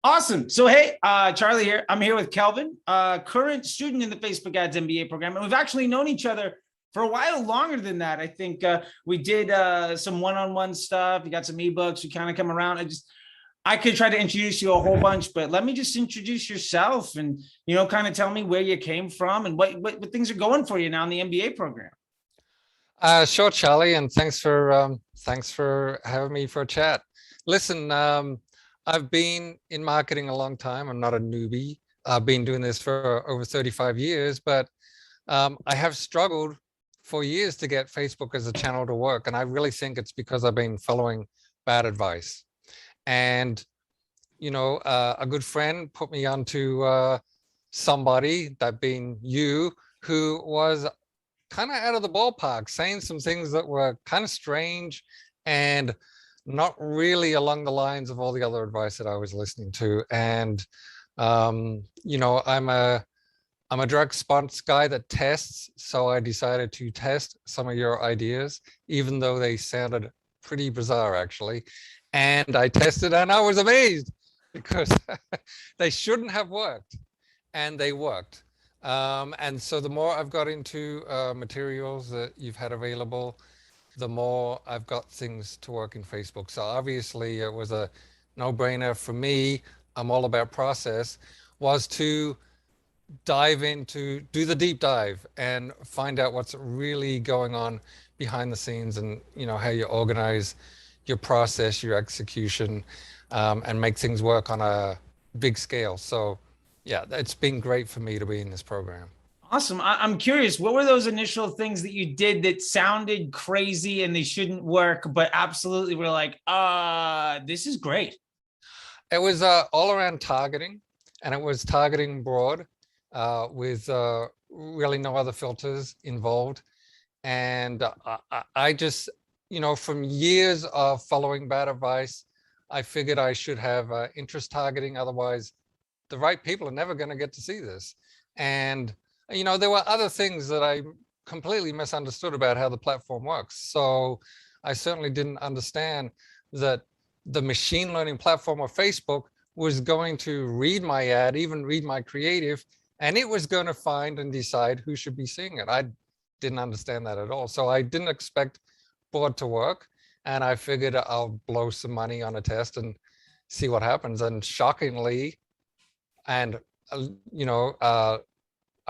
Awesome. So, hey, Charlie here. I'm here with Kelvin, current student in the Facebook Ads MBA program. And we've actually known each other for a while longer than that. I think we did some one-on-one stuff. You got some ebooks. We kind of come around. I could try to introduce you a whole bunch, but let me just introduce yourself and, kind of tell me where you came from and what things are going for you now in the MBA program. Sure, Charlie, and thanks for having me for a chat. Listen, I've been in marketing a long time. I'm not a newbie. I've been doing this for over 35 years, but I have struggled for years to get Facebook as a channel to work. And I really think it's because I've been following bad advice. And, a good friend put me onto somebody, that being you, who was kind of out of the ballpark, saying some things that were kind of strange and not really along the lines of all the other advice that I was listening to. And, I'm a drug response guy that tests. So I decided to test some of your ideas, even though they sounded pretty bizarre, actually. And I tested and I was amazed because they shouldn't have worked, and they worked. And so the more I've got into materials that you've had available, the more I've got things to work in Facebook. So obviously it was a no-brainer for me. I'm all about process, was to do the deep dive and find out what's really going on behind the scenes, and how you organize your process, your execution, and make things work on a big scale. So yeah, it's been great for me to be in this program. Awesome. I'm curious, what were those initial things that you did that sounded crazy and they shouldn't work, but absolutely were like, this is great? It was all around targeting, and it was targeting broad with really no other filters involved. And I just, from years of following bad advice, I figured I should have interest targeting. Otherwise, the right people are never going to get to see this. And, there were other things that I completely misunderstood about how the platform works. So I certainly didn't understand that the machine learning platform of Facebook was going to read my ad, even read my creative, and it was going to find and decide who should be seeing it. I didn't understand that at all. So I didn't expect board to work. And I figured I'll blow some money on a test and see what happens. And shockingly, and I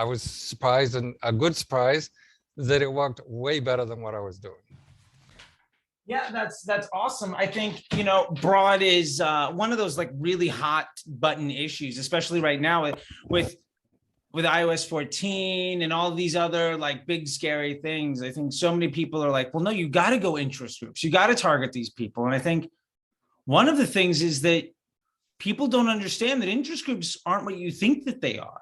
was surprised, and a good surprise, that it worked way better than what I was doing. Yeah, that's awesome. I think, broad is one of those like really hot button issues, especially right now with iOS 14 and all these other like big scary things. I think so many people are like, well, no, you got to go interest groups. You got to target these people. And I think one of the things is that people don't understand that interest groups aren't what you think that they are,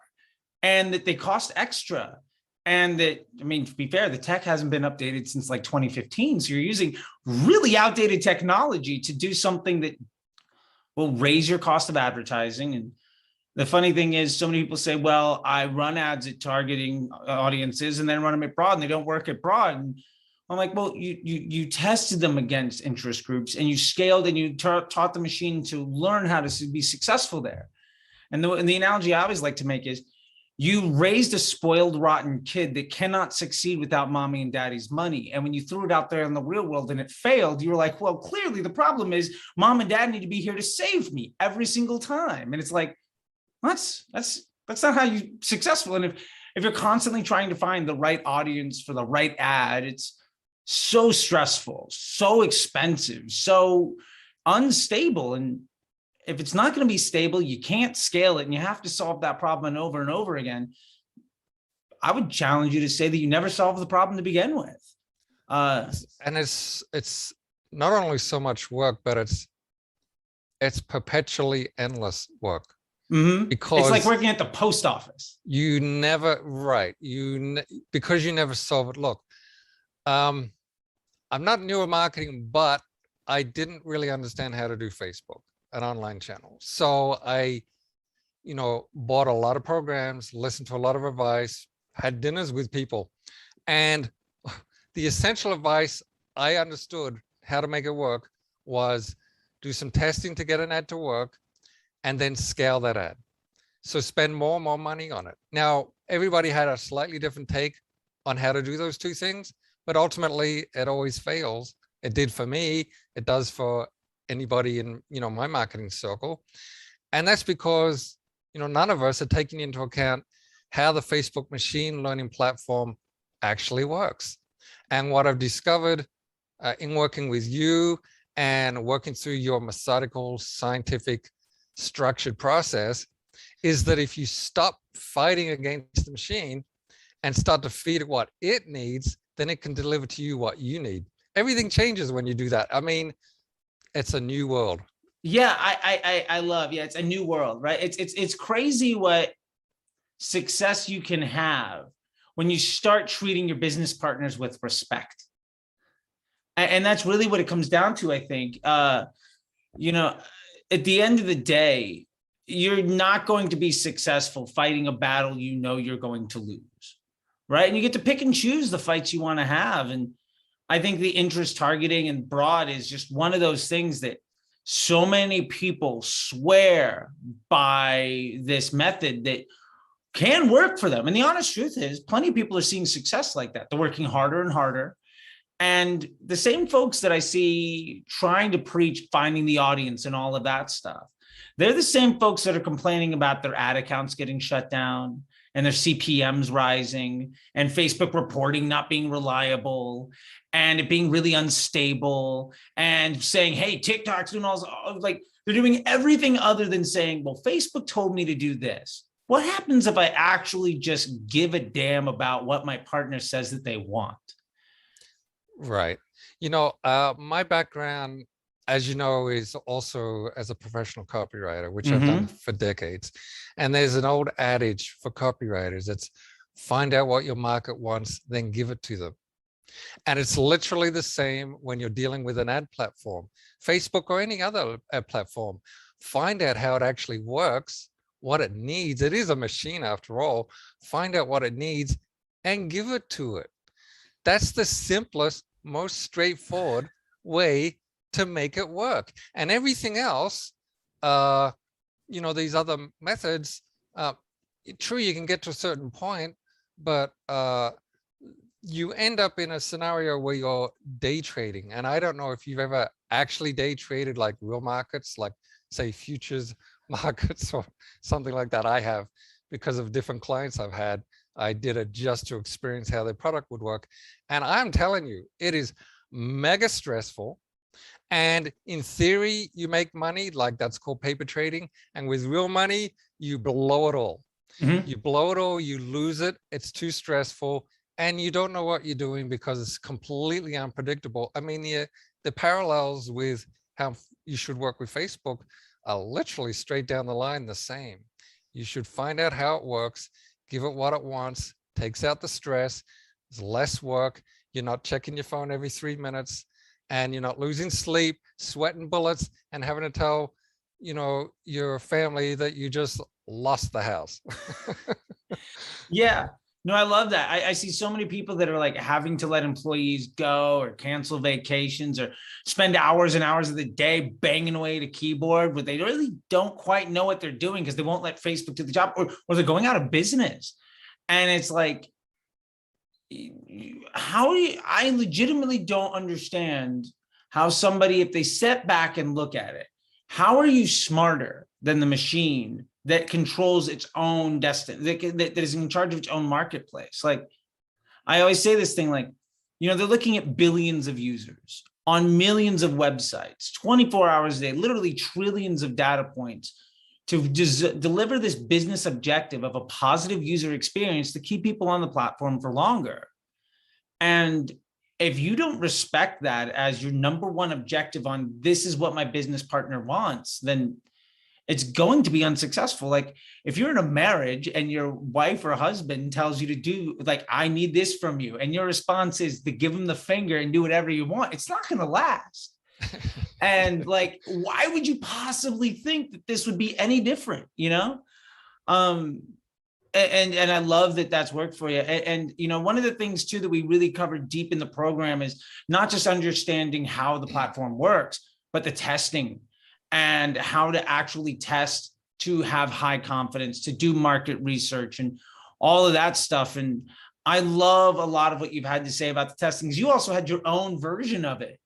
and that they cost extra. And that, to be fair, the tech hasn't been updated since like 2015. So you're using really outdated technology to do something that will raise your cost of advertising. And the funny thing is, so many people say, well, I run ads at targeting audiences and then run them at broad, and they don't work at broad. And I'm like, well, you tested them against interest groups, and you scaled, and you taught the machine to learn how to be successful there. And the analogy I always like to make is, you raised a spoiled, rotten kid that cannot succeed without mommy and daddy's money. And when you threw it out there in the real world and it failed, you were like, well, clearly the problem is mom and dad need to be here to save me every single time. And it's like, that's not how you're successful. And if you're constantly trying to find the right audience for the right ad, it's so stressful, so expensive, so unstable. And if it's not going to be stable, you can't scale it, and you have to solve that problem over and over again. I would challenge you to say that you never solved the problem to begin with. And it's not only so much work, but it's perpetually endless work. Mm-hmm. Because it's like working at the post office. You never, right? Because you never solve it. Look, I'm not new at marketing, but I didn't really understand how to do Facebook, an online channel. So I, bought a lot of programs, listened to a lot of advice, had dinners with people. And the essential advice I understood how to make it work was do some testing to get an ad to work, and then scale that ad. So spend more and more money on it. Now, everybody had a slightly different take on how to do those two things, but ultimately it always fails. It did for me. It does for anybody in, my marketing circle. And that's because, none of us are taking into account how the Facebook machine learning platform actually works. And what I've discovered in working with you and working through your methodical, scientific, structured process is that if you stop fighting against the machine and start to feed it what it needs, then it can deliver to you what you need. Everything changes when you do that. I mean, it's a new world. Yeah, I love, it's a new world, right? It's crazy what success you can have when you start treating your business partners with respect. And that's really what it comes down to, I think. At the end of the day, you're not going to be successful fighting a battle you're going to lose, right? And you get to pick and choose the fights you want to have. And I think the interest targeting and broad is just one of those things that so many people swear by this method that can work for them. And the honest truth is plenty of people are seeing success like that. They're working harder and harder. And the same folks that I see trying to preach finding the audience and all of that stuff, they're the same folks that are complaining about their ad accounts getting shut down and their CPMs rising and Facebook reporting not being reliable and it being really unstable and saying, hey, TikTok's doing all like they're doing everything other than saying, well, Facebook told me to do this. What happens if I actually just give a damn about what my partner says that they want? Right. My background, as you know, is also as a professional copywriter, which I've done for decades. And there's an old adage for copywriters. It's find out what your market wants, then give it to them. And it's literally the same when you're dealing with an ad platform, Facebook or any other ad platform. Find out how it actually works, what it needs. It is a machine after all. Find out what it needs and give it to it. That's the simplest, most straightforward way to make it work. And everything else, these other methods, true, you can get to a certain point, but you end up in a scenario where you're day trading. And I don't know if you've ever actually day traded like real markets, like say futures markets or something like that. I have, because of different clients I've had. I did it just to experience how their product would work. And I'm telling you, it is mega stressful. And in theory, you make money, like that's called paper trading. And with real money, you blow it all. You blow it all, you lose it. It's too stressful. And you don't know what you're doing because it's completely unpredictable. I mean, the parallels with how you should work with Facebook are literally straight down the line the same. You should find out how it works, give it what it wants, takes out the stress, there's less work, you're not checking your phone every 3 minutes, and you're not losing sleep, sweating bullets, and having to tell, your family that you just lost the house. Yeah. No, I love that. I see so many people that are like having to let employees go or cancel vacations or spend hours and hours of the day banging away at a keyboard, but they really don't quite know what they're doing because they won't let Facebook do the job, or they're going out of business. And it's like, I legitimately don't understand how somebody, if they step back and look at it, how are you smarter than the machine that controls its own destiny, that is in charge of its own marketplace? Like, I always say this thing, like, they're looking at billions of users on millions of websites, 24 hours a day, literally trillions of data points to deliver this business objective of a positive user experience to keep people on the platform for longer. And if you don't respect that as your number one objective on this is what my business partner wants, then it's going to be unsuccessful. Like if you're in a marriage and your wife or husband tells you to do, like, I need this from you, and your response is to give them the finger and do whatever you want, it's not going to last. And like, why would you possibly think that this would be any different, And I love that that's worked for you. And one of the things too that we really covered deep in the program is not just understanding how the platform works, but the testing and how to actually test to have high confidence, to do market research and all of that stuff. And I love a lot of what you've had to say about the testing, because you also had your own version of it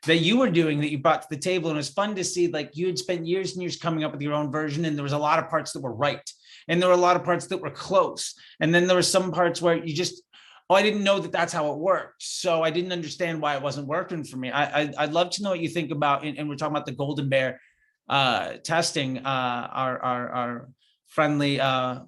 that you were doing, that you brought to the table. And it was fun to see, like, you had spent years and years coming up with your own version, and there was a lot of parts that were right, and there were a lot of parts that were close, and then there were some parts where you just, oh, I didn't know that that's how it worked, so I didn't understand why it wasn't working for me. I'd love to know what you think about, and we're talking about the golden bear testing, our friendly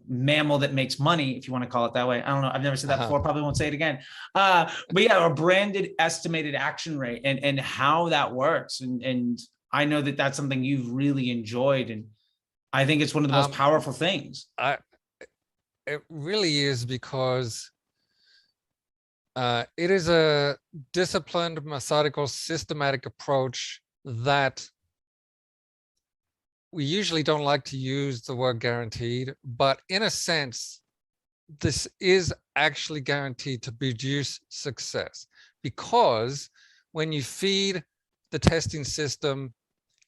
mammal that makes money, if you want to call it that way. I don't know, I've never said that before, probably won't say it again. But yeah, our branded estimated action rate, and how that works. And I know that that's something you've really enjoyed, and I think it's one of the most powerful things. It really is, because it is a disciplined, methodical, systematic approach that we usually don't like to use the word guaranteed, but in a sense, this is actually guaranteed to produce success, because when you feed the testing system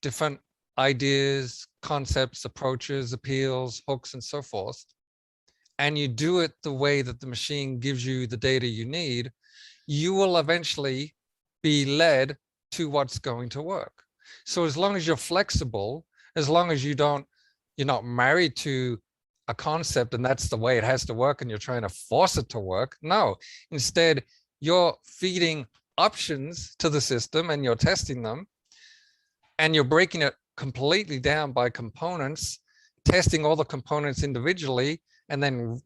different ideas, concepts, approaches, appeals, hooks, and so forth, and you do it the way that the machine gives you the data you need, you will eventually be led to what's going to work. So as long as you're flexible, as long as you're not married to a concept and that's the way it has to work and you're trying to force it to work. No, instead, you're feeding options to the system and you're testing them, and you're breaking it completely down by components, testing all the components individually, and then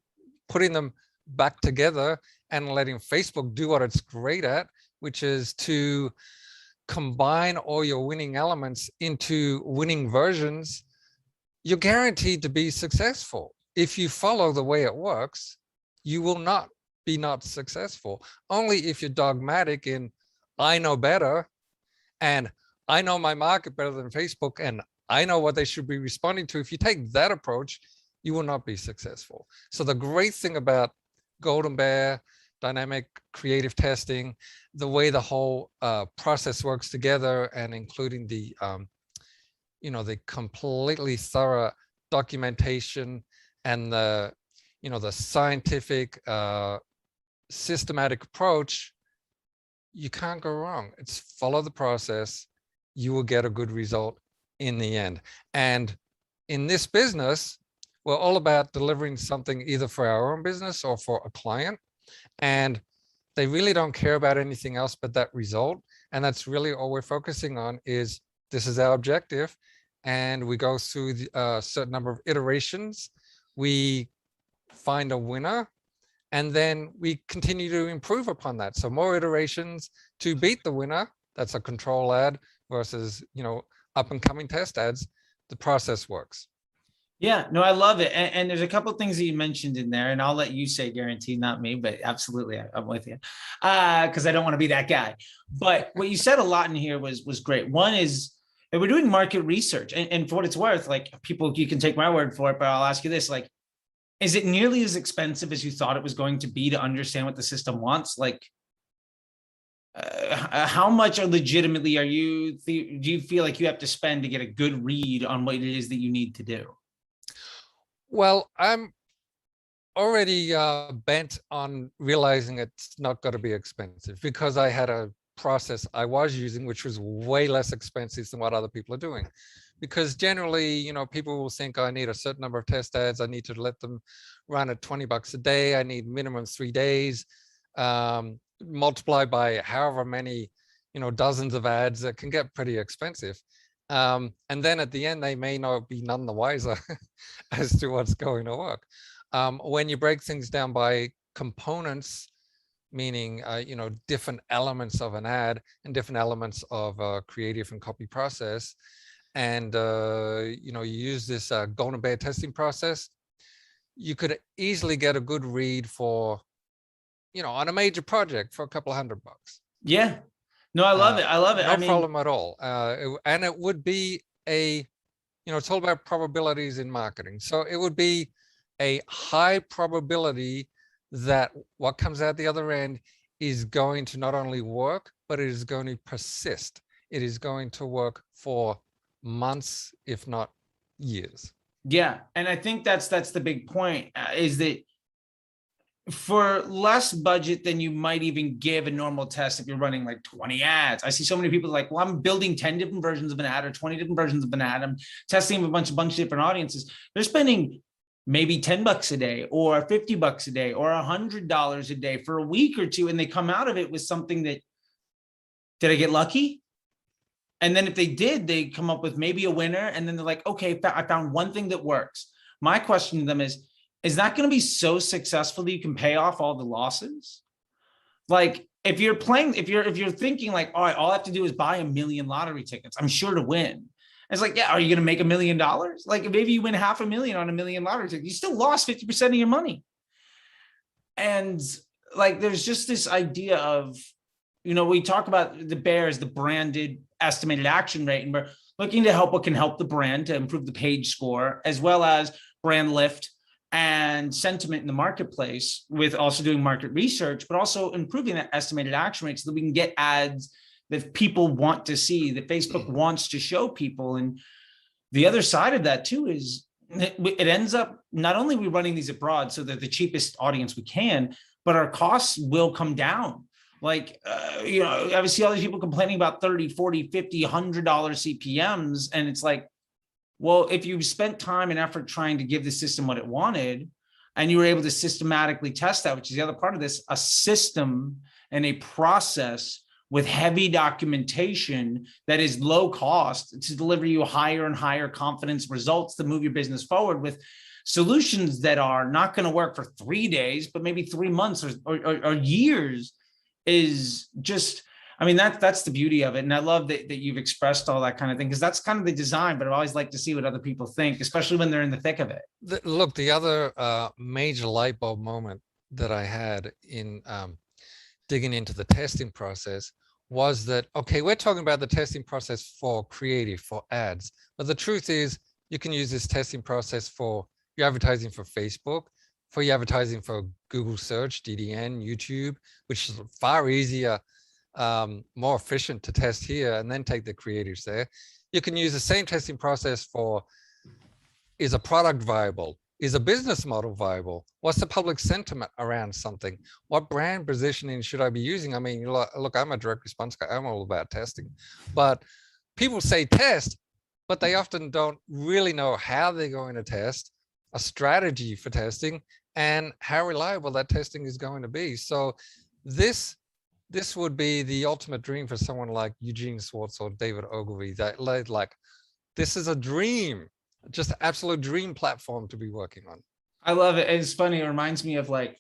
putting them back together and letting Facebook do what it's great at, which is to combine all your winning elements into winning versions. You're guaranteed to be successful. If you follow the way it works, you will not be not successful. Only if you're dogmatic in, I know better, and I know my market better than Facebook, and I know what they should be responding to. If you take that approach, you will not be successful. So the great thing about Golden Bear, dynamic creative testing, the way the whole process works together, and including the the completely thorough documentation and the the scientific systematic approach, you can't go wrong. It's follow the process, you will get a good result in the end. And in this business, we're all about delivering something either for our own business or for a client. And they really don't care about anything else but that result. And that's really all we're focusing on, is this is our objective. And we go through a certain number of iterations. We find a winner, and then we continue to improve upon that. So more iterations to beat the winner. That's a control ad versus, up and coming test ads. The process works. Yeah, no, I love it. And there's a couple of things that you mentioned in there, and I'll let you say guaranteed, not me, but absolutely, I'm with you. Because I don't want to be that guy. But what you said a lot in here was great. One is that we're doing market research, and for what it's worth, like, people, you can take my word for it, but I'll ask you this, like, is it nearly as expensive as you thought it was going to be to understand what the system wants? Like, how much legitimately do you feel like you have to spend to get a good read on what it is that you need to do? Well, I'm already bent on realizing it's not going to be expensive, because I had a process I was using which was way less expensive than what other people are doing. Because generally, people will think, I need a certain number of test ads, I need to let them run at $20 a day, I need minimum 3 days, multiplied by however many dozens of ads. That can get pretty expensive. And then at the end, they may not be none the wiser as to what's going to work. When you break things down by components, meaning different elements of an ad and different elements of a creative and copy process, and you use this Golden Bear testing process, you could easily get a good read for on a major project for a couple of $100. Yeah. No, I love it. I love it. No problem at all. And it would be it's all about probabilities in marketing. So it would be a high probability that what comes out the other end is going to not only work, but it is going to persist. It is going to work for months, if not years. Yeah. And I think that's the big point, is that for less budget than you might even give a normal test if you're running like 20 ads. I see so many people like, well, I'm building 10 different versions of an ad or 20 different versions of an ad. I'm testing a bunch of different audiences. They're spending maybe $10 a day or $50 a day or $100 a day for a week or two. And they come out of it with something that, did I get lucky? And then if they did, they come up with maybe a winner. And then they're like, okay, I found one thing that works. My question to them is that going to be so successful that you can pay off all the losses? Like if you're playing, if you're thinking like, all right, all I have to do is buy 1 million lottery tickets, I'm sure to win. It's like, yeah, are you going to make $1 million? Like maybe you win $500,000 on 1 million lottery tickets. You still lost 50% of your money. And like, there's just this idea of, we talk about the bears, the branded estimated action rate, and we're looking to help what can help the brand to improve the page score, as well as brand lift and sentiment in the marketplace, with also doing market research, but also improving that estimated action rate so that we can get ads that people want to see, that Facebook wants to show people. And the other side of that too is it ends up, not only are we running these abroad so that the cheapest audience we can, but our costs will come down. Like, I see all these people complaining about 30, 40, 50, $100 CPMs. And it's like, well, if you spent time and effort trying to give the system what it wanted, and you were able to systematically test that, which is the other part of this, a system and a process with heavy documentation that is low cost to deliver you higher and higher confidence results to move your business forward, with solutions that are not going to work for 3 days, but maybe 3 months or years, is just, I mean, that's the beauty of it. And I love that you've expressed all that kind of thing, because that's kind of the design, but I always like to see what other people think, especially when they're in the thick of it. Look, the other major light bulb moment that I had in digging into the testing process was that, okay, we're talking about the testing process for creative, for ads, but the truth is you can use this testing process for your advertising for Facebook, for your advertising for Google search, DDN, YouTube, which is far easier, more efficient to test here and then take the creatives there. You can use the same testing process for, is a product viable? Is a business model viable? What's the public sentiment around something? What brand positioning should I be using? I mean, look, I'm a direct response guy. I'm all about testing, but people say test, but they often don't really know how they're going to test, a strategy for testing, and how reliable that testing is going to be. So this would be the ultimate dream for someone like Eugene Schwartz or David Ogilvy. That like, this is a dream, just an absolute dream platform to be working on. I love it. It's funny. It reminds me of like,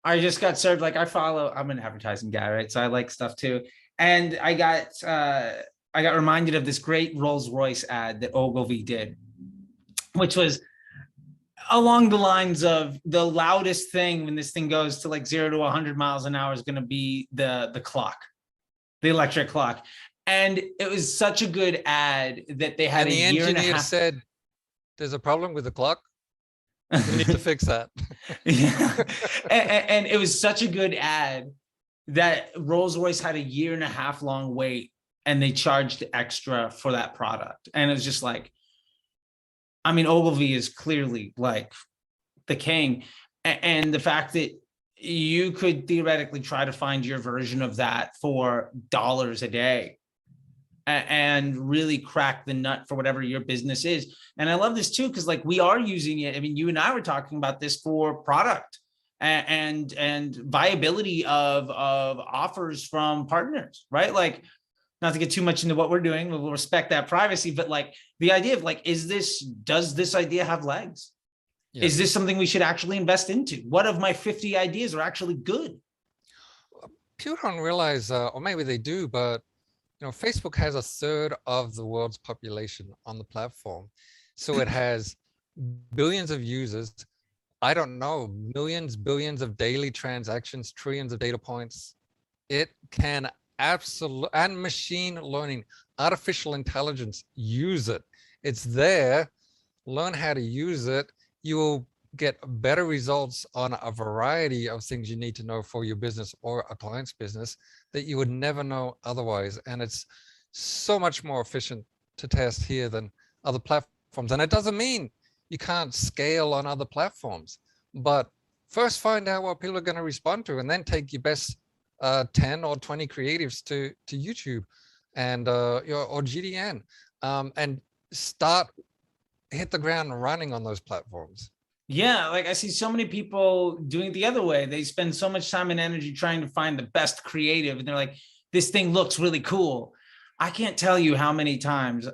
I just got served, like I'm an advertising guy, right? So I like stuff too. And I got reminded of this great RollRoyce ad that Ogilvy did, which was along the lines of, the loudest thing when this thing goes to like 0 to 100 miles an hour is going to be the clock, the electric clock. And it was such a good ad that they had, and the a year and a engineer half. said, there's a problem with the clock. We need to fix that. Yeah. And it was such a good ad that Rolls-Royce had a 1.5 year long wait, and they charged extra for that product. And it was just like, I mean, Ogilvy is clearly like the king. And the fact that you could theoretically try to find your version of that for dollars a day and really crack the nut for whatever your business is. And I love this too, because like, we are using it. I mean, you and I were talking about this for product and viability of offers from partners, right? Like, not to get too much into what we're doing, we'll respect that privacy, but like the idea of like, does this idea have legs? Yes. Is this something we should actually invest into? What of my 50 ideas are actually good? People don't realize, or maybe they do, but Facebook has 1/3 of the world's population on the platform. So it has billions of users. I don't know, millions, billions of daily transactions, trillions of data points. It can absolutely, and machine learning, artificial intelligence, use it. It's there. Learn how to use it. You will get better results on a variety of things you need to know for your business or a client's business that you would never know otherwise. And it's so much more efficient to test here than other platforms. And it doesn't mean you can't scale on other platforms. But first find out what people are going to respond to, and then take your best 10 or 20 creatives to YouTube and or GDN, and hit the ground running on those platforms. Yeah, like I see so many people doing it the other way. They spend so much time and energy trying to find the best creative, and they're like, this thing looks really cool. I can't tell you how many times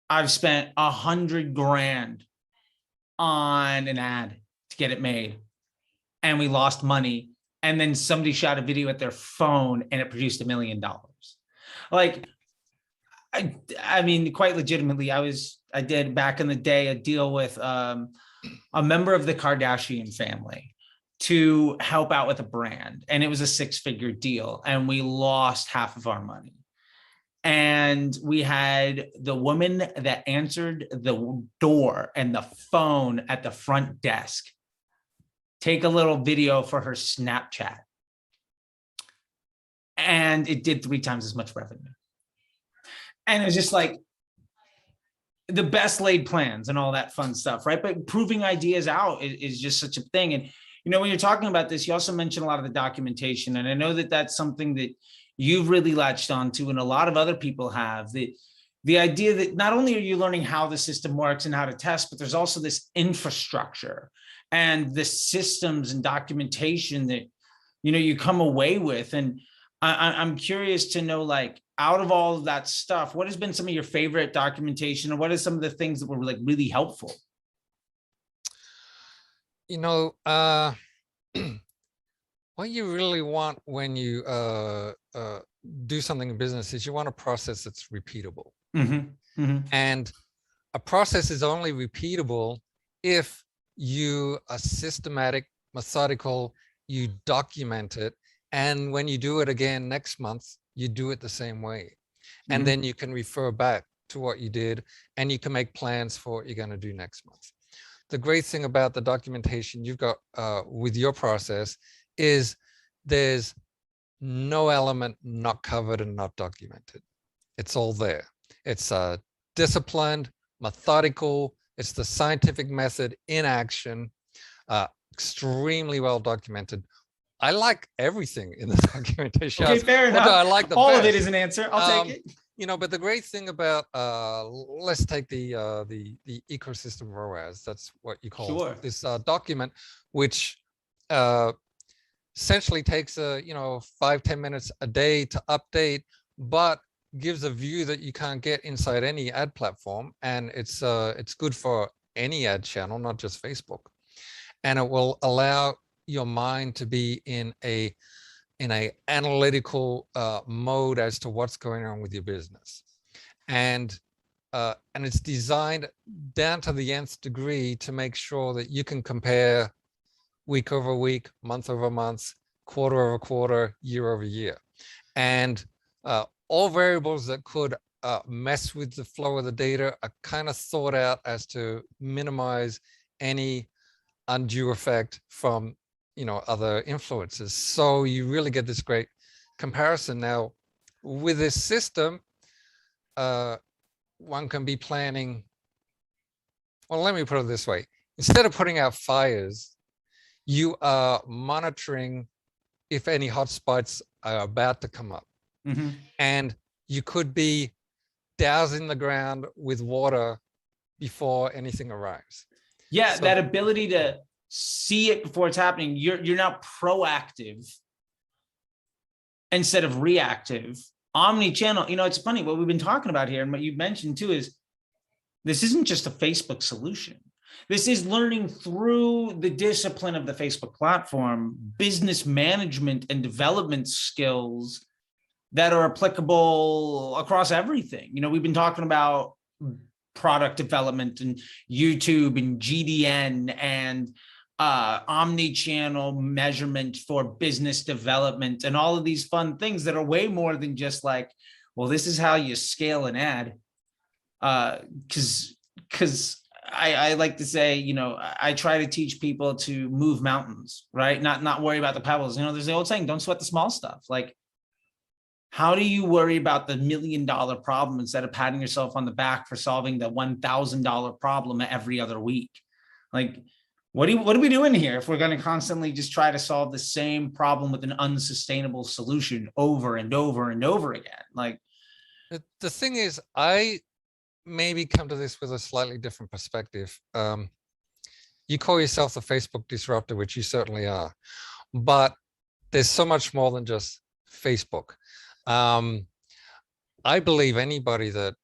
I've spent 100 grand on an ad to get it made, and we lost money. And then somebody shot a video at their phone and it produced $1 million. Like, I mean, quite legitimately, I did back in the day a deal with a member of the Kardashian family to help out with a brand. And it was a 6-figure deal, and we lost half of our money. And we had the woman that answered the door and the phone at the front desk take a little video for her Snapchat. And it did 3 times as much revenue. And it was just like the best laid plans and all that fun stuff, right? But proving ideas out is just such a thing. And, you know, when you're talking about this, you also mentioned a lot of the documentation. And I know that that's something that you've really latched onto, and a lot of other people have, the idea that not only are you learning how the system works and how to test, but there's also this infrastructure and the systems and documentation that, you know, you come away with. And I'm curious to know, like, out of all of that stuff, what has been some of your favorite documentation, or what are some of the things that were like really helpful? You know, what you really want when you do something in business is you want a process that's repeatable. Mm-hmm. Mm-hmm. And a process is only repeatable if you are systematic, methodical, you document it. And when you do it again next month, you do it the same way. And then you can refer back to what you did, and you can make plans for what you're going to do next month. The great thing about the documentation you've got with your process is there's no element not covered and not documented. It's all there. It's disciplined, methodical. It's the scientific method in action, extremely well documented. I like everything in the documentation. Okay, fair enough. I like the all best. of it is an answer. I'll take it. You know, but the great thing about let's take the ecosystem ROAS. That's what you call this document, which essentially takes 5-10 minutes a day to update, but gives a view that you can't get inside any ad platform, and it's good for any ad channel, not just Facebook, and it will allow your mind to be in a analytical mode as to what's going on with your business, and it's designed down to the nth degree to make sure that you can compare week over week, month over month, quarter over quarter, year over year, and all variables that could mess with the flow of the data are kind of thought out as to minimize any undue effect from other influences. So you really get this great comparison. Now, with this system, one can be planning. Well, let me put it this way. Instead of putting out fires, you are monitoring if any hotspots are about to come up. Mm-hmm. And you could be dousing the ground with water before anything arrives. Yeah, So that ability to see it before it's happening. You're now proactive instead of reactive. Omni-channel, it's funny what we've been talking about here, and what you mentioned too is this isn't just a Facebook solution. This is learning through the discipline of the Facebook platform, business management and development skills that are applicable across everything. We've been talking about product development and YouTube and GDN and omni-channel measurement for business development and all of these fun things that are way more than just like, well, this is how you scale an ad. Because I like to say, I try to teach people to move mountains, right? Not worry about the pebbles. There's the old saying, don't sweat the small stuff. Like, how do you worry about the $1 million problem instead of patting yourself on the back for solving the $1,000 problem every other week? Like, what are we doing here if we're going to constantly just try to solve the same problem with an unsustainable solution over and over and over again? Like, The thing is, I maybe come to this with a slightly different perspective. You call yourself the Facebook disruptor, which you certainly are, but there's so much more than just Facebook. I believe anybody that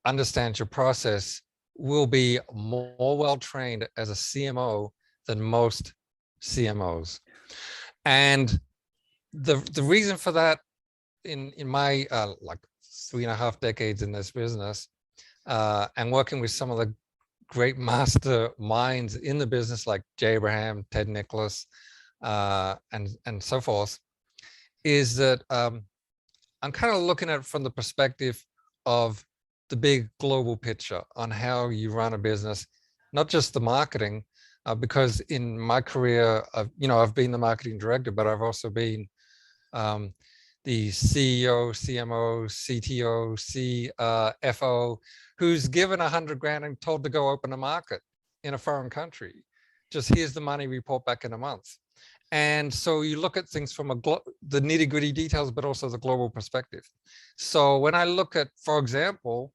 understands your process will be more well-trained as a CMO than most CMOs. And the reason for that in my like 3.5 decades in this business and working with some of the great master minds in the business like Jay Abraham, Ted Nicholas, and so forth, is that I'm kind of looking at it from the perspective of the big global picture on how you run a business, not just the marketing, because in my career, I've been the marketing director, but I've also been the CEO, CMO, CTO, CFO, who's given 100 grand and told to go open a market in a foreign country. Just here's the money, report back in a month. And so you look at things from the nitty gritty details, but also the global perspective. So when I look at, for example,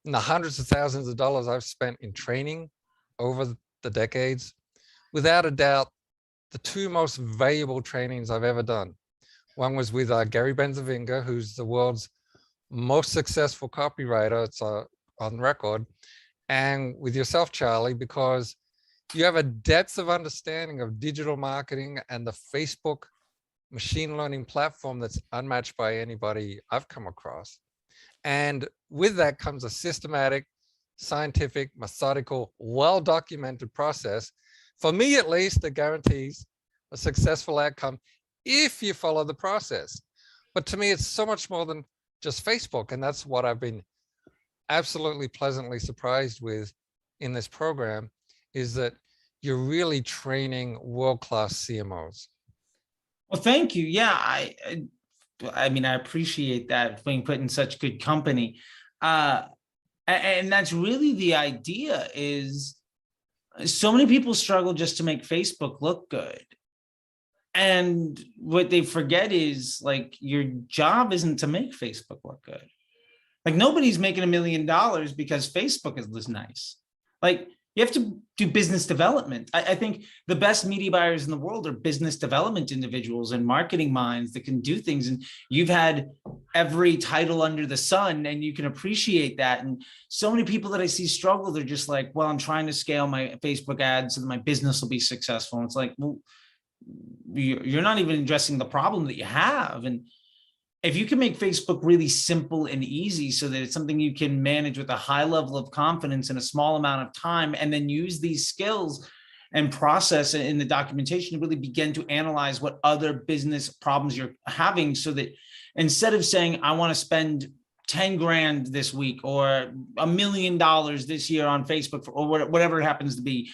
in the hundreds of thousands of dollars I've spent in training over the decades, without a doubt, the two most valuable trainings I've ever done. One was with Gary Benzavinga, who's the world's most successful copywriter. It's on record. And with yourself, Charlie, because you have a depth of understanding of digital marketing and the Facebook machine learning platform that's unmatched by anybody I've come across. And with that comes a systematic, scientific, methodical, well-documented process, for me at least, that guarantees a successful outcome if you follow the process. But to me, it's so much more than just Facebook. And that's what I've been absolutely pleasantly surprised with in this program, is that you're really training world-class CMOs. well, thank you. Yeah, I mean, I appreciate that being put in such good company. And that's really the idea, is so many people struggle just to make Facebook look good. And what they forget is, like, your job isn't to make Facebook look good. Like, nobody's making $1 million because Facebook is nice. Like, you have to do business development. I think the best media buyers in the world are business development individuals and marketing minds that can do things. And you've had every title under the sun, and you can appreciate that. And so many people that I see struggle, they're just like, well, I'm trying to scale my Facebook ads so that my business will be successful. And it's like, well, you're not even addressing the problem that you have. And if you can make Facebook really simple and easy so that it's something you can manage with a high level of confidence in a small amount of time, and then use these skills and process in the documentation to really begin to analyze what other business problems you're having, so that instead of saying, I want to spend 10 grand this week or $1 million this year on Facebook, or whatever it happens to be,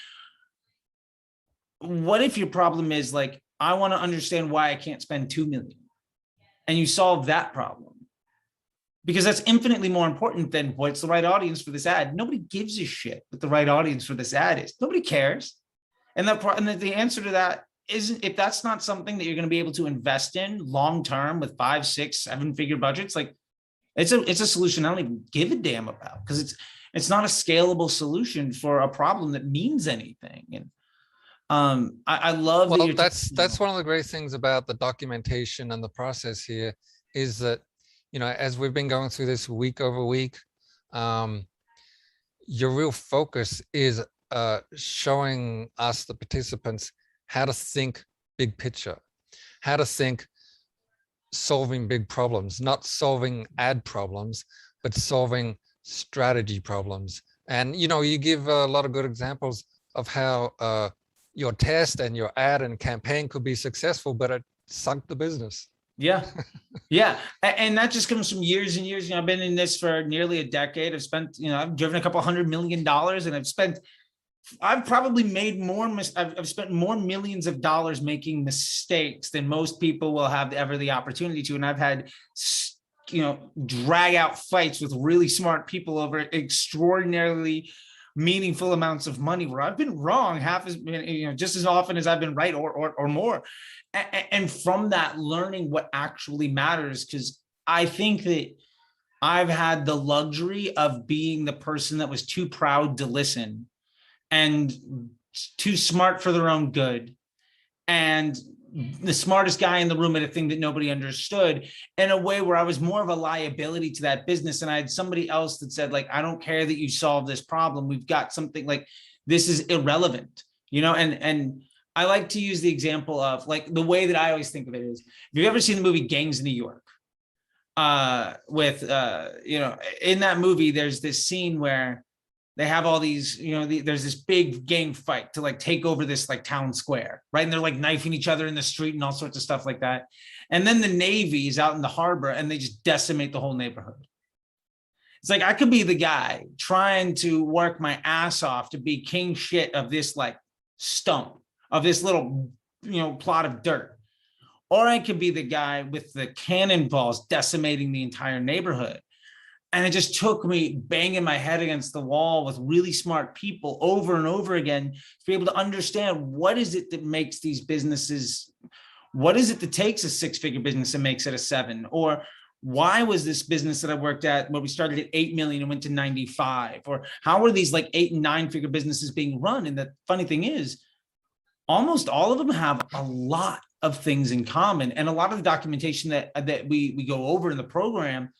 what if your problem is like, I want to understand why I can't spend 2 million? And you solve that problem, because that's infinitely more important than what's the right audience for this ad. Nobody gives a shit what the right audience for this ad is. Nobody cares. And the answer to that isn't, if that's not something that you're going to be able to invest in long-term with 5, 6, 7-figure budgets, like, it's a solution I don't even give a damn about, because it's not a scalable solution for a problem that means anything. And I love well, that that's one of the great things about the documentation and the process here, is that, as we've been going through this week over week, your real focus is showing us, the participants, how to think big picture, how to think solving big problems, not solving ad problems, but solving strategy problems. And you give a lot of good examples of how your test and your ad and campaign could be successful, but it sunk the business. Yeah. Yeah. And that just comes from years and years. I've been in this for nearly a decade. I've spent, I've driven a couple $100 million, and I've probably made I've spent more millions of dollars making mistakes than most people will have ever the opportunity to. And I've had, drag out fights with really smart people over extraordinarily meaningful amounts of money where I've been wrong half as, just as often as I've been right or more. And from that, learning what actually matters, because I think that I've had the luxury of being the person that was too proud to listen and too smart for their own good, and the smartest guy in the room at a thing that nobody understood, in a way where I was more of a liability to that business. And I had somebody else that said, like, I don't care that you solve this problem. We've got something, like, this is irrelevant, and I like to use the example of, like, the way that I always think of it is, if you've ever seen the movie Gangs of New York, in that movie, there's this scene where they have all these, there's this big gang fight to, like, take over this, like, town square, right? And they're, like, knifing each other in the street and all sorts of stuff like that. And then the Navy is out in the harbor and they just decimate the whole neighborhood. It's like, I could be the guy trying to work my ass off to be king shit of this, like, stump, of this little, plot of dirt. Or I could be the guy with the cannonballs decimating the entire neighborhood. And it just took me banging my head against the wall with really smart people over and over again to be able to understand, what is it that makes these businesses, what is it that takes a 6-figure business and makes it a 7? Or why was this business that I worked at, where we started at 8 million and went to 95? Or how are these, like, 8 and 9-figure businesses being run? And the funny thing is, almost all of them have a lot of things in common. And a lot of the documentation that we go over in the program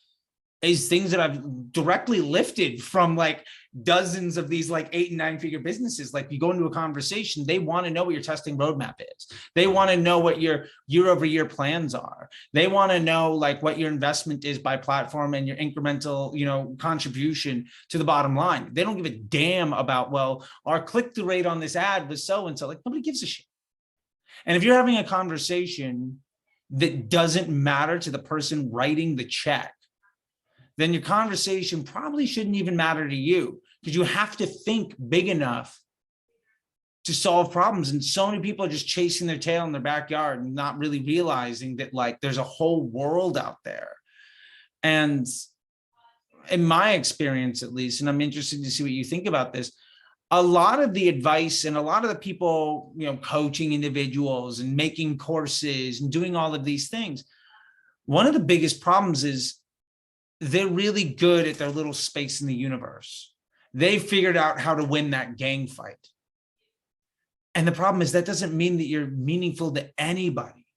is things that I've directly lifted from, like, dozens of these, like, 8 and 9-figure businesses. Like, you go into a conversation, they want to know what your testing roadmap is. They want to know what your year-over-year plans are. They want to know, like, what your investment is by platform and your incremental, contribution to the bottom line. They don't give a damn about, well, our click-through rate on this ad was so-and-so. Like, nobody gives a shit. And if you're having a conversation that doesn't matter to the person writing the check, then your conversation probably shouldn't even matter to you, because you have to think big enough to solve problems. And so many people are just chasing their tail in their backyard and not really realizing that, like, there's a whole world out there. And in my experience, at least, and I'm interested to see what you think about this, a lot of the advice and a lot of the people, coaching individuals and making courses and doing all of these things, one of the biggest problems is they're really good at their little space in the universe. They figured out how to win that gang fight. And the problem is, that doesn't mean that you're meaningful to anybody.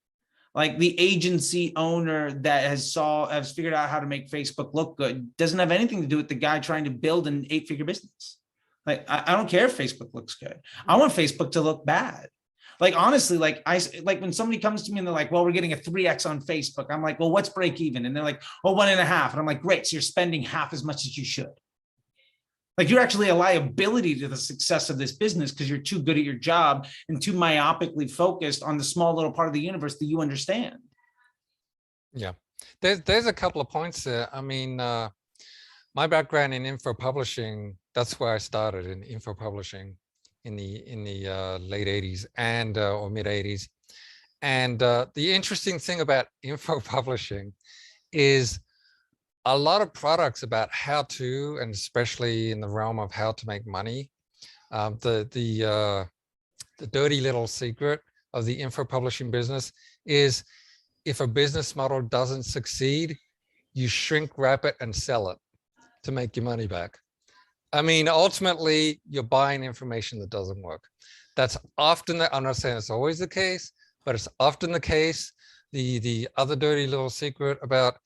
Like, the agency owner that has figured out how to make Facebook look good doesn't have anything to do with the guy trying to build an 8-figure business. Like, I don't care if Facebook looks good. I want Facebook to look bad. Like, honestly, like, when somebody comes to me and they're like, well, we're getting a 3x on Facebook. I'm like, well, what's break even? And they're like, oh, 1.5. And I'm like, great. So you're spending half as much as you should. Like, you're actually a liability to the success of this business because you're too good at your job and too myopically focused on the small little part of the universe that you understand. Yeah, there's a couple of points there. I mean, my background in info publishing, that's where I started, in info publishing in the late 80s and or mid 80s. And the interesting thing about info publishing is a lot of products about how to, and especially in the realm of how to make money, the dirty little secret of the info publishing business is, if a business model doesn't succeed, you shrink wrap it and sell it to make your money back. I mean, ultimately, you're buying information that doesn't work. That's often, I'm not saying it's always the case, but it's often the case. The other dirty little secret about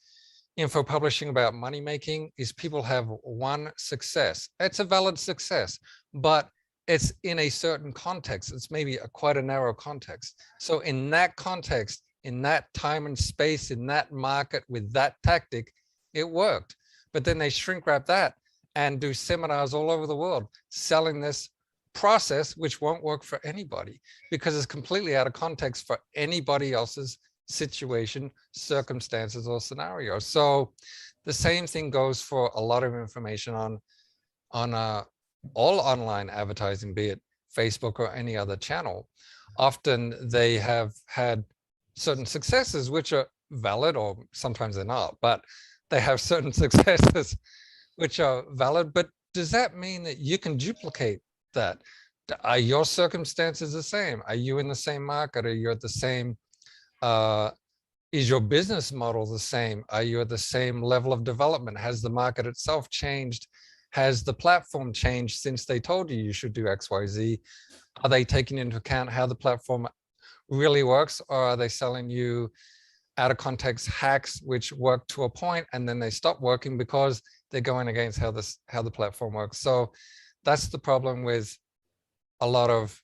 info publishing, about money making, is people have one success. It's a valid success, but it's in a certain context. It's maybe quite a narrow context. So in that context, in that time and space, in that market, with that tactic, it worked. But then they shrink wrap that and do seminars all over the world selling this process, which won't work for anybody because it's completely out of context for anybody else's situation, circumstances, or scenarios. So the same thing goes for a lot of information on all online advertising, be it Facebook or any other channel. Often they have had certain successes which are valid, or sometimes they're not, but they have certain successes which are valid, but does that mean that you can duplicate that? Are your circumstances the same? Are you in the same market? Are you at the same, is your business model the same? Are you at the same level of development? Has the market itself changed? Has the platform changed since they told you you should do X, Y, Z? Are they taking into account how the platform really works, or are they selling you out of context hacks which work to a point and then they stop working because they're going against how the platform works? So that's the problem with a lot of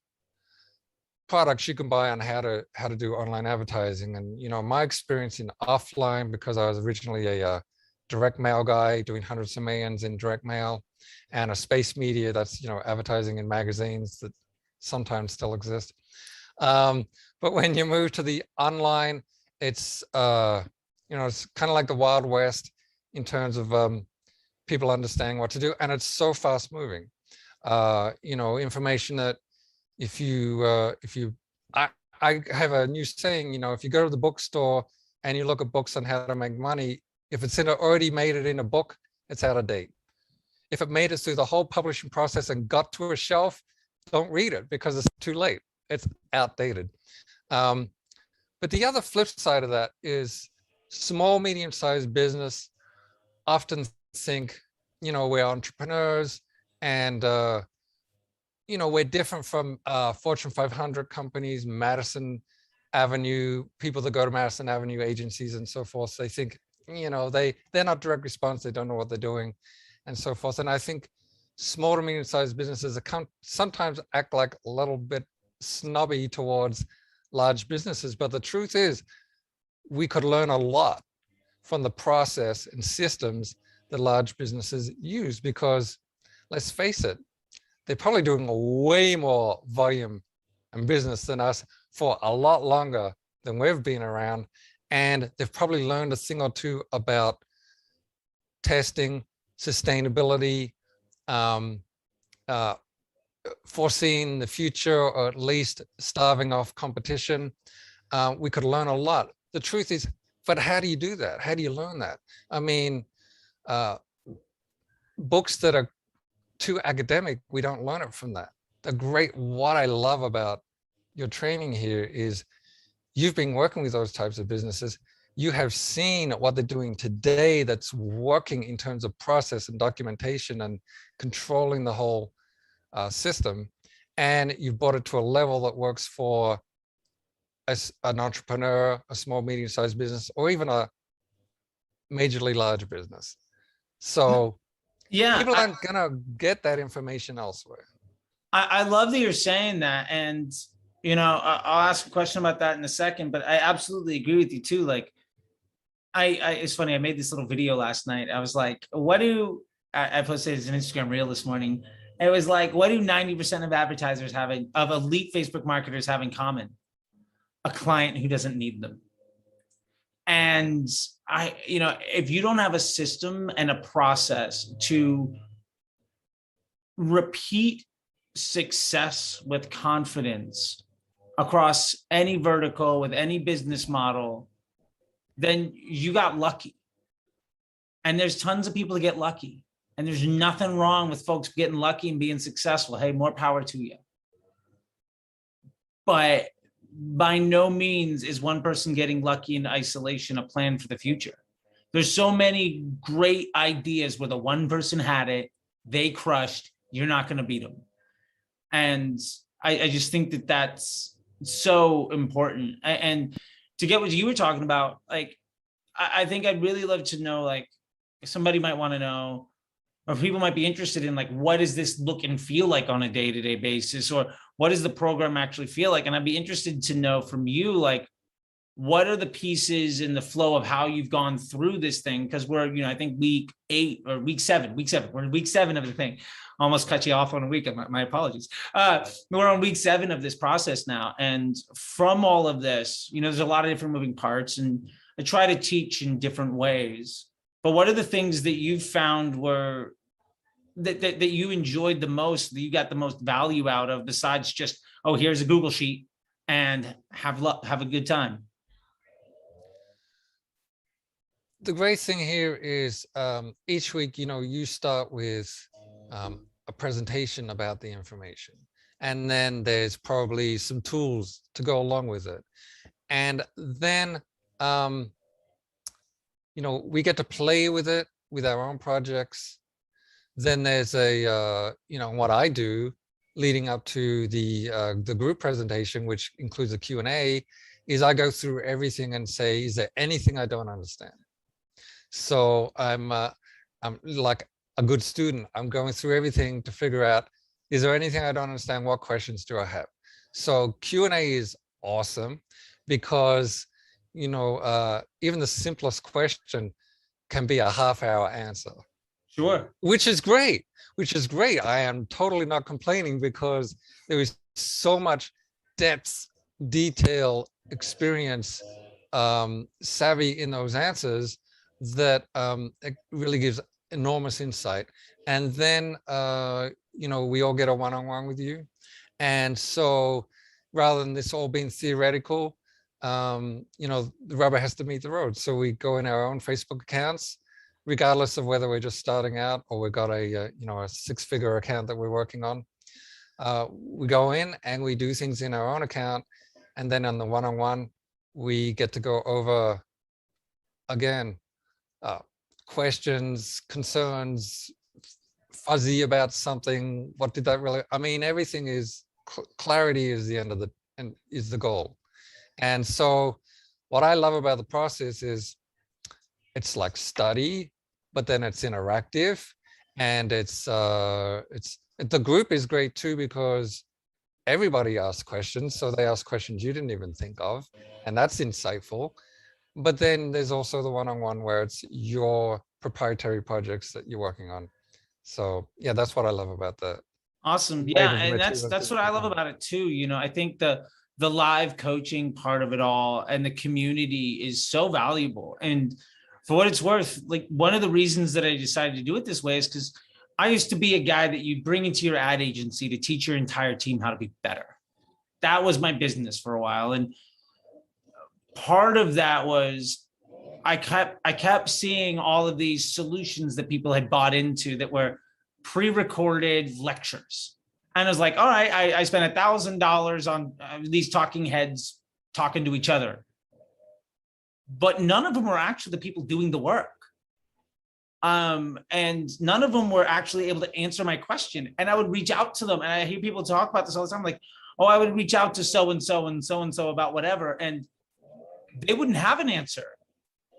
products you can buy on how to do online advertising. And my experience in offline, because I was originally a direct mail guy doing hundreds of millions in direct mail, and a space media, that's advertising in magazines that sometimes still exist. But when you move to the online, it's it's kind of like the Wild West in terms of people understanding what to do, and it's so fast moving. Information that if you I have a new saying, if you go to the bookstore and you look at books on how to make money, if it's already made it in a book, it's out of date. If it made it through the whole publishing process and got to a shelf, don't read it because it's too late. It's outdated. But the other flip side of that is small, medium-sized business often think, we're entrepreneurs and, we're different from Fortune 500 companies, Madison Avenue, people that go to Madison Avenue agencies and so forth. They think, they're not direct response. They don't know what they're doing and so forth. And I think small to medium-sized businesses sometimes act like a little bit snobby towards large businesses. But the truth is, we could learn a lot from the process and systems that large businesses use, because let's face it, they're probably doing way more volume and business than us for a lot longer than we've been around. And they've probably learned a thing or two about testing, sustainability, foreseeing the future, or at least starving off competition. We could learn a lot. The truth is, but how do you do that? How do you learn that? I mean, books that are too academic, we don't learn it from that. What I love about your training here is you've been working with those types of businesses. You have seen what they're doing today that's working in terms of process and documentation and controlling the whole system. And you've brought it to a level that works for an entrepreneur, a small, medium-sized business, or even a majorly large business. So Yeah, people aren't gonna get that information elsewhere. I love that you're saying that. And, I'll ask a question about that in a second, but I absolutely agree with you too. Like, it's funny, I made this little video last night. I was like, I posted it as an Instagram reel this morning. It was like, what do 90% of advertisers of elite Facebook marketers have in common? A client who doesn't need them. And if you don't have a system and a process to repeat success with confidence across any vertical with any business model, then you got lucky. And there's tons of people that get lucky. And there's nothing wrong with folks getting lucky and being successful. Hey, more power to you. But by no means is one person getting lucky in isolation a plan for the future. There's so many great ideas where the one person had it, they crushed, you're not going to beat them. And I just think that that's so important. And to get what you were talking about, like, I think I'd really love to know, like, if somebody might want to know, or people might be interested in, like, what does this look and feel like on a day-to-day basis, or what does the program actually feel like? And I'd be interested to know from you, like, what are the pieces in the flow of how you've gone through this thing? Because we're, I think week 8 or week 7, we're in week 7 of the thing. Almost cut you off on a week. My apologies. We're on week 7 of this process now. And from all of this, there's a lot of different moving parts, and I try to teach in different ways. But what are the things that you've found were that you enjoyed the most, that you got the most value out of, besides just, oh, here's a Google sheet and have a good time? The great thing here is each week, you start with a presentation about the information. And then there's probably some tools to go along with it. And then, we get to play with it with our own projects. Then there's what I do leading up to the group presentation, which includes a Q&A, is I go through everything and say, is there anything I don't understand? So I'm like a good student. I'm going through everything to figure out, is there anything I don't understand? What questions do I have? So Q&A is awesome because, even the simplest question can be a half-hour answer. Sure. Which is great. I am totally not complaining because there is so much depth, detail, experience, savvy in those answers that it really gives enormous insight. And then, we all get a one-on-one with you. And so rather than this all being theoretical, the rubber has to meet the road. So we go in our own Facebook accounts, regardless of whether we're just starting out or we've got a six-figure account that we're working on. We go in and we do things in our own account. And then on the one-on-one, we get to go over, again, questions, concerns, fuzzy about something. What did that really, everything is, clarity is the end of is the goal. And so what I love about the process is it's like study, but then it's interactive, and the group is great too because everybody asks questions. So they ask questions you didn't even think of, and that's insightful. But then there's also the one-on-one where it's your proprietary projects that you're working on. So yeah, that's what I love about that. Awesome. Yeah, and that's what I love about it too. I think the live coaching part of it all and the community is so valuable. And for what it's worth, like one of the reasons that I decided to do it this way is because I used to be a guy that you'd bring into your ad agency to teach your entire team how to be better. That was my business for a while. And part of that was I kept seeing all of these solutions that people had bought into that were pre-recorded lectures. And I was like, all right, I spent $1,000 on these talking heads talking to each other. But none of them were actually the people doing the work. And none of them were actually able to answer my question. And I would reach out to them. And I hear people talk about this all the time, like, oh, I would reach out to so-and-so and so-and-so about whatever. And they wouldn't have an answer,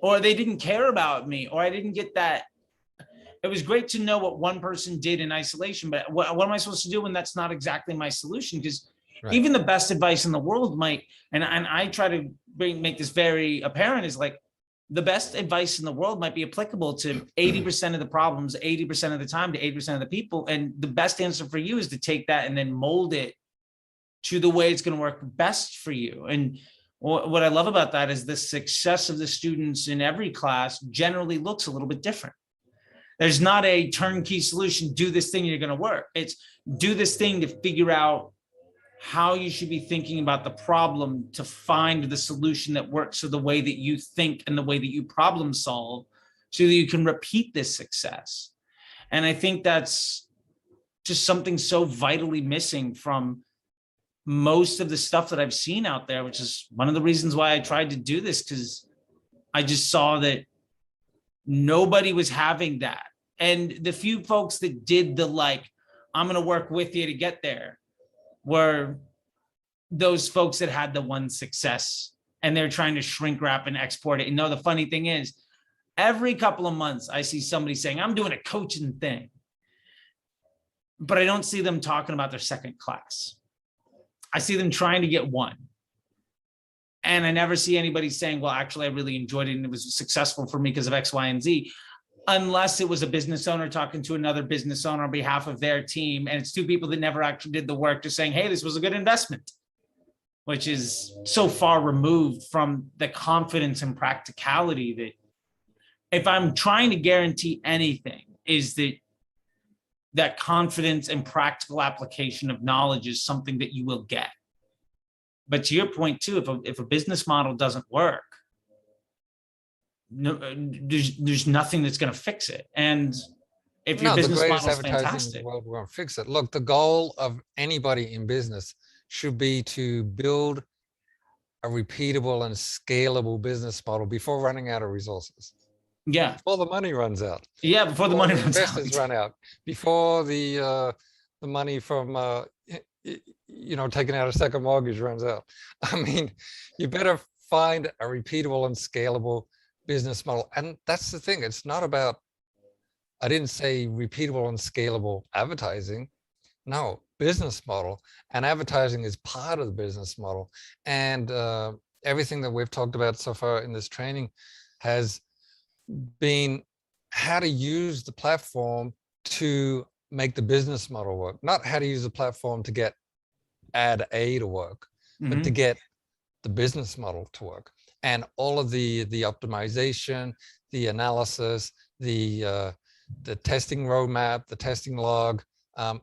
or they didn't care about me, or I didn't get that. It was great to know what one person did in isolation, but what am I supposed to do when that's not exactly my solution? Because even the best advice in the world might, and I try to make this very apparent, is like the best advice in the world might be applicable to 80% of the problems, 80% of the time to 80% of the people. And the best answer for you is to take that and then mold it to the way it's going to work best for you. And what I love about that is the success of the students in every class generally looks a little bit different. There's not a turnkey solution, do this thing, you're going to work. It's do this thing to figure out how you should be thinking about the problem to find the solution that works for the way that you think and the way that you problem solve so that you can repeat this success. And I think that's just something so vitally missing from most of the stuff that I've seen out there, which is one of the reasons why I tried to do this, because I just saw that nobody was having that. And the few folks that did the I'm going to work with you to get there were those folks that had the one success, and they're trying to shrink wrap and export it. And the funny thing is, every couple of months, I see somebody saying, I'm doing a coaching thing, but I don't see them talking about their second class. I see them trying to get one. And I never see anybody saying, well, actually, I really enjoyed it and it was successful for me because of X, Y, and Z, unless it was a business owner talking to another business owner on behalf of their team. And it's two people that never actually did the work, just saying, hey, this was a good investment, which is so far removed from the confidence and practicality that if I'm trying to guarantee anything, is that confidence and practical application of knowledge is something that you will get. But to your point too, if a business model doesn't work, no, there's nothing that's going to fix it. And if your No, the business greatest model is advertising in the fantastic. world won't fix it. Look, the goal of anybody in business should be to build a repeatable and scalable business model before running out of resources, Yeah. before the money runs out, Yeah. Before the before money the runs investors out. run out, before the money from taking out a second mortgage runs out. I mean, you better find a repeatable and scalable business model. And that's the thing. It's not about, I didn't say repeatable and scalable advertising. No, business model, and advertising is part of the business model. And everything that we've talked about so far in this training has been how to use the platform to make the business model work, not how to use the platform to get ad A to work, but to get the business model to work. And all of the optimization, the analysis, the testing roadmap, the testing log,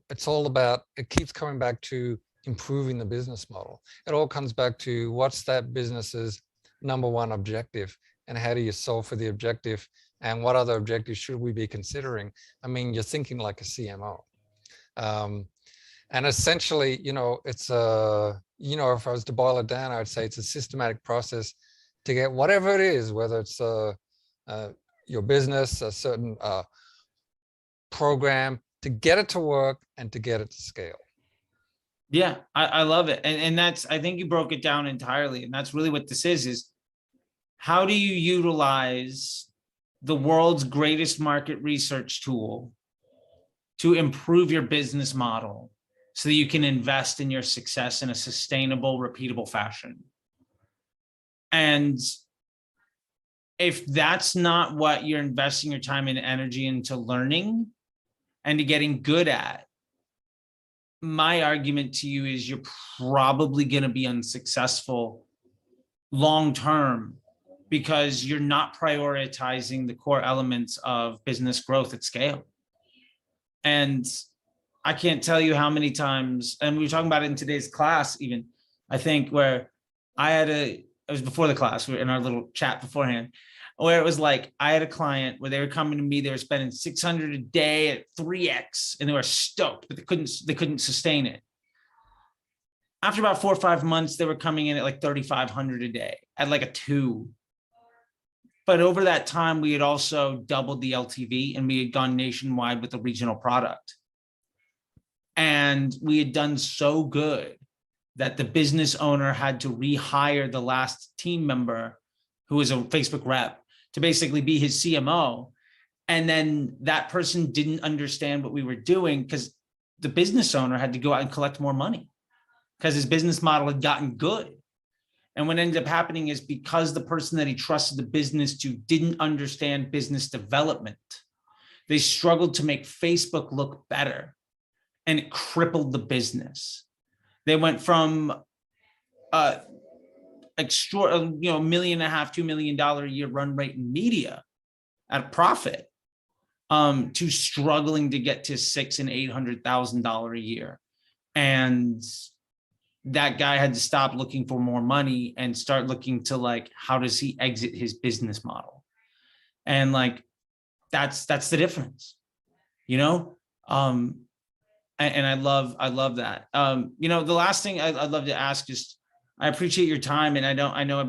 it's all about, it keeps coming back to improving the business model. It all comes back to what's that business's number one objective, and how do you solve for the objective, and what other objectives should we be considering? I mean, you're thinking like a CMO. And essentially, it's if I was to boil it down, I would say it's a systematic process to get whatever it is, whether it's your business, a certain program, to get it to work and to get it to scale. Yeah, I love it. And that's, I think you broke it down entirely. And that's really what this is how do you utilize the world's greatest market research tool to improve your business model so that you can invest in your success in a sustainable, repeatable fashion. And if that's not what you're investing your time and energy into learning and to getting good at, my argument to you is you're probably going to be unsuccessful long-term because you're not prioritizing the core elements of business growth at scale. And I can't tell you how many times, and we were talking about it in today's class, even, I think, where it was before the class, we were in our little chat beforehand, where it was like, I had a client where they were coming to me, they were spending 600 a day at 3X, and they were stoked, but they couldn't sustain it. After about 4 or 5 months, they were coming in at like 3,500 a day at like a 2. But over that time, we had also doubled the LTV and we had gone nationwide with the regional product. And we had done so good that the business owner had to rehire the last team member who was a Facebook rep to basically be his CMO. And then that person didn't understand what we were doing because the business owner had to go out and collect more money because his business model had gotten good. And what ended up happening is because the person that he trusted the business to didn't understand business development, they struggled to make Facebook look better, and it crippled the business. They went from $1.5 million, $2 million a year run rate in media at a profit to struggling to get to $600,000 and $800,000 a year. And that guy had to stop looking for more money and start looking to like, how does he exit his business model? And like, that's the difference, And I love that. The last thing I'd love to ask, just, I appreciate your time. And I know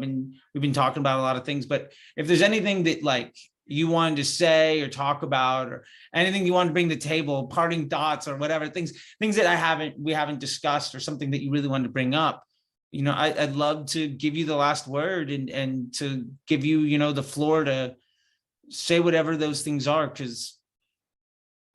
we've been talking about a lot of things, but if there's anything that like you wanted to say or talk about, or anything you want to bring to the table, parting thoughts or whatever, things that we haven't discussed, or something that you really wanted to bring up, I'd love to give you the last word and to give you, the floor to say whatever those things are. Cause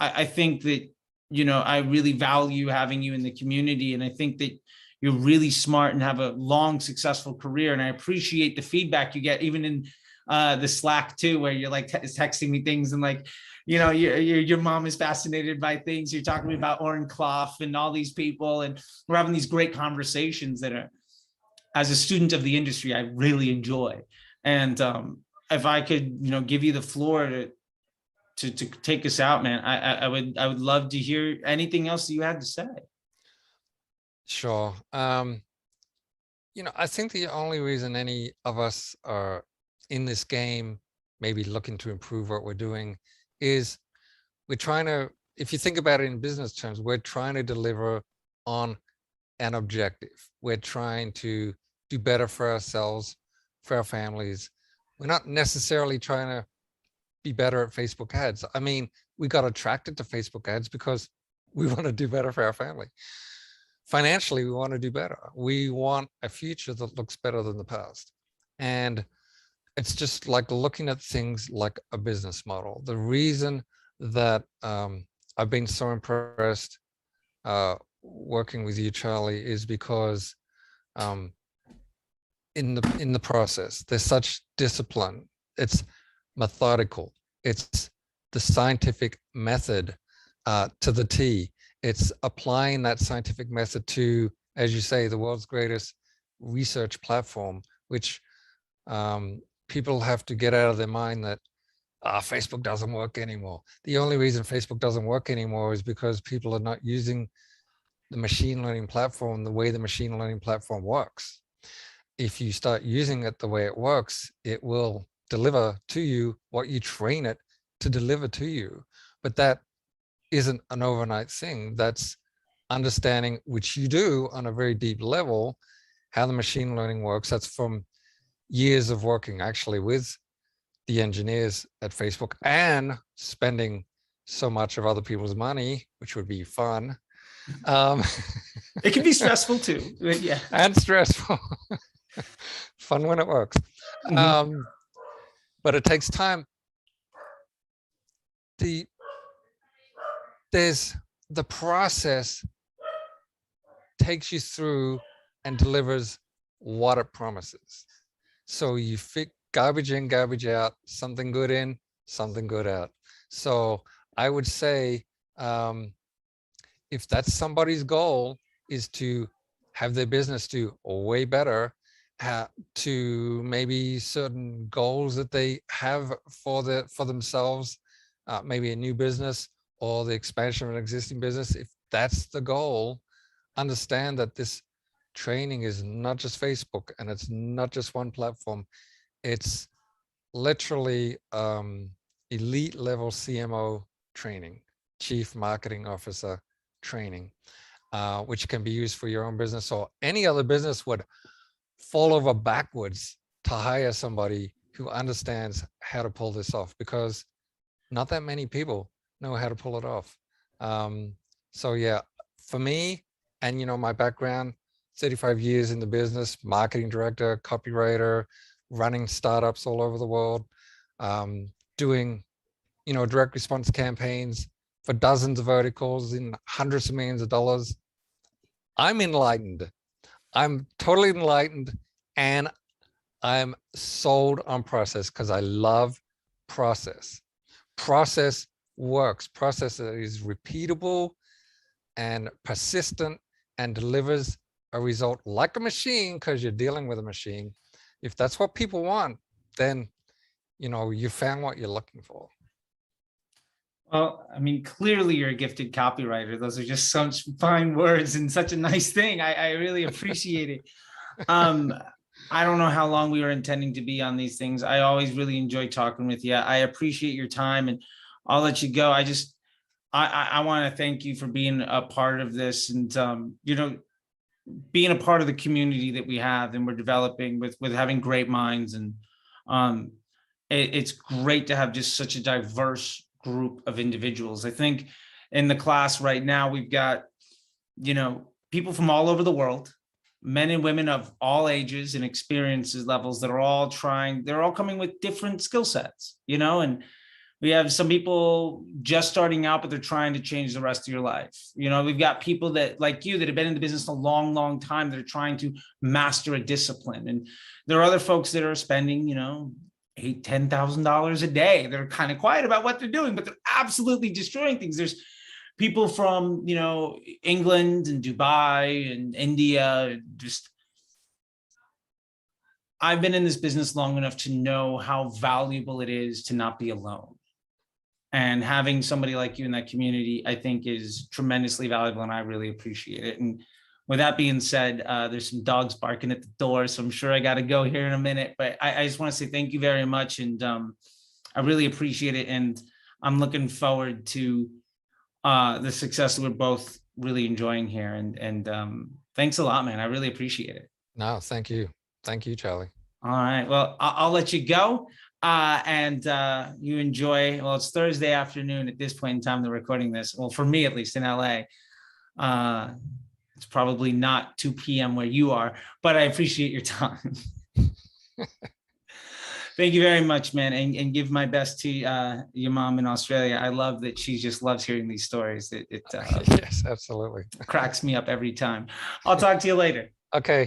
I think that, I really value having you in the community. And I think that you're really smart and have a long, successful career. And I appreciate the feedback you get, even in the Slack too, where you're like texting me things and like, your mom is fascinated by things. You're talking about Oren Clough and all these people, and we're having these great conversations that are, as a student of the industry, I really enjoy. And if I could, give you the floor to take us out, man, I would love to hear anything else that you had to say. Sure. I think the only reason any of us are in this game, maybe looking to improve what we're doing, is we're trying to, if you think about it in business terms, we're trying to deliver on an objective. We're trying to do better for ourselves, for our families. We're not necessarily trying to be better at Facebook ads. I mean, we got attracted to Facebook ads because we want to do better for our family. Financially, we want to do better. We want a future that looks better than the past. And it's just like looking at things like a business model. The reason that I've been so impressed working with you, Charlie, is because in the process, there's such discipline. It's methodical. It's the scientific method to the T. It's applying that scientific method to, as you say, the world's greatest research platform, which people have to get out of their mind that Facebook doesn't work anymore. The only reason Facebook doesn't work anymore is because people are not using the machine learning platform the way the machine learning platform works. If you start using it the way it works, it will deliver to you what you train it to deliver to you. But that isn't an overnight thing. That's understanding, which you do on a very deep level, how the machine learning works. That's from years of working actually with the engineers at Facebook and spending so much of other people's money, which would be fun. It can be stressful too, but yeah. And stressful. Fun when it works. But it takes time. There's the process takes you through and delivers what it promises. So you fit garbage in, garbage out, something good in, something good out. So I would say, if that's somebody's goal, is to have their business do way better, to maybe certain goals that they have for themselves, maybe a new business or the expansion of an existing business. If that's the goal, understand that this training is not just Facebook and it's not just one platform. It's literally elite level CMO training, Chief Marketing Officer training, which can be used for your own business, or any other business would fall over backwards to hire somebody who understands how to pull this off, because not that many people know how to pull it off. So yeah, for me, and you know, my background, 35 years in the business, marketing director, copywriter, running startups all over the world, doing, you know, direct response campaigns for dozens of verticals in hundreds of millions of dollars. I'm enlightened. I'm totally enlightened, and I'm sold on process because I love process. Process works. Process is repeatable and persistent and delivers a result like a machine, because you're dealing with a machine. If that's what people want, then, you know, you found what you're looking for. Well, I mean, clearly you're a gifted copywriter. Those are just such fine words and such a nice thing. I really appreciate it. I don't know how long we were intending to be on these things. I always really enjoy talking with you. I appreciate your time, and I'll let you go. I want to thank you for being a part of this, and you know, being a part of the community that we have and we're developing with having great minds. And it's great to have just such a diverse group of individuals. I think in the class right now, we've got, you know, people from all over the world, men and women of all ages and experiences levels that are all trying, they're all coming with different skill sets, you know, and we have some people just starting out, but they're trying to change the rest of your life. You know, we've got people that, like you, that have been in the business a long, long time, that are trying to master a discipline. And there are other folks that are spending, you know, $8,000, $10,000 a day. They're kind of quiet about what they're doing, but they're absolutely destroying things. There's people from, you know, England and Dubai and India. Just, I've been in this business long enough to know how valuable it is to not be alone. And having somebody like you in that community, I think, is tremendously valuable, and I really appreciate it. And with that being said, there's some dogs barking at the door, so I'm sure I got to go here in a minute. But I just want to say thank you very much, and I really appreciate it. And I'm looking forward to the success we're both really enjoying here. And thanks a lot, man. I really appreciate it. No, thank you. Thank you, Charlie. All right. Well, I'll let you go. And you enjoy, well, it's Thursday afternoon at this point in time, they're recording this. Well, for me, at least in LA, it's probably not 2 p.m. where you are, but I appreciate your time. Thank you very much, man. And give my best to your mom in Australia. I love that she just loves hearing these stories. It Yes, absolutely. cracks me up every time. I'll talk to you later. Okay.